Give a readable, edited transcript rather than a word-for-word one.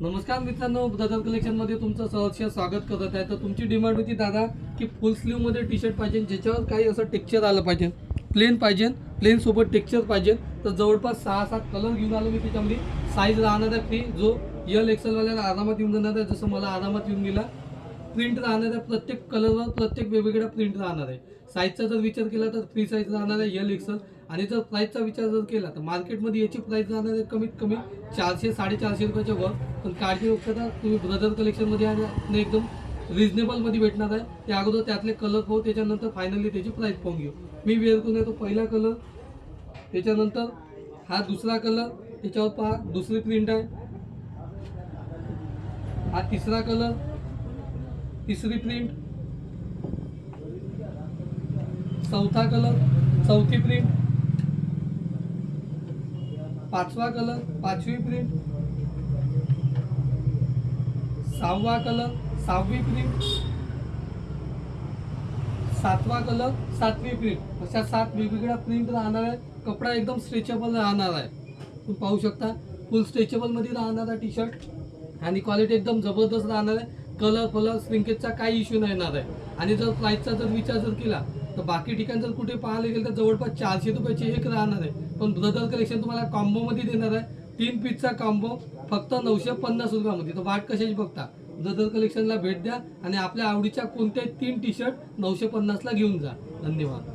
नमस्कार मित्रांनो, ब्रदर कलेक्शनमध्ये तुमचं सहर्ष स्वागत करत आहे. तर तुमची डिमांड होती दादा की फुल स्लीवमध्ये टी शर्ट पाहिजे, ज्याच्यावर काही असं टेक्स्चर आलं पाहिजे, प्लेन सोबत टेक्स्चर पाहिजे. तर जवळपास 6-7 कलर घेऊन आलो मी. त्याच्यामध्ये साईज राहणार आहे फ्री, जो यल एक्सेलवाल्याला आरामात येऊन जाणार आहे, जसं मला आरामात येऊन गेला. प्रिंट राहणार आहे, प्रत्येक कलरवर प्रत्येक वेगवेगळा प्रिंट राहणार आहे. साईजचा जर विचार केला तर फ्री साईज राहणार आहे यल एक्सेल. आणि जर प्राईसचा विचार जर केला तर मार्केटमध्ये याची प्राईस राहणार आहे कमीत कमी 400-450 रुपयाच्या वर. पण काळजी नका, तुम्ही ब्रदर कलेक्शनमध्ये आणि एकदम रिजनेबलमध्ये भेटणार आहे. त्या अगोदर त्यातले कलर पाहू, त्याच्यानंतर फायनली त्याची प्राईस पाहून घेऊ. मी वेअर करून येतो पहिला कलर, त्याच्यानंतर हा दुसरा कलर, त्याच्यावर पहा दुसरी प्रिंट आहे. हा तिसरा कलर, तिसरी प्रिंट. चौथा कलर, चौथी प्रिंट. पाचवा कलर, पाचवी प्रिंट. सहावा कलर, सहावी प्रिंट. सातवा कलर, सातवी प्रिंट. अशा 7 वेगवेगळ्या प्रिंट राहणार आहे. कपडा एकदम स्ट्रेचेबल राहणार आहे, तुम्ही पाहू शकता. फुल स्ट्रेचेबलमध्ये राहणार आहे टी शर्ट आणि क्वालिटी एकदम जबरदस्त राहणार आहे. कलर श्रिंकेजचा काही इश्यू नाही येणार आहे. आणि जर प्राईसचा जर विचार जर केला तर बाकी ठिकाणी जर कुठे पाहायला गेलं तर जवळपास 400 रुपयाची एक राहणार आहे. पण ब्रदर कलेक्शन तुम्हाला कॉम्बोमध्ये देणार आहे. 3 पीसचा कॉम्बो फक्त 950 रुपयामध्ये. तर वाट कशाची बघता, ब्रदर कलेक्शनला भेट द्या आणि आपल्या आवडीच्या कोणत्याही 3 टी शर्ट 950ला घेऊन जा. धन्यवाद.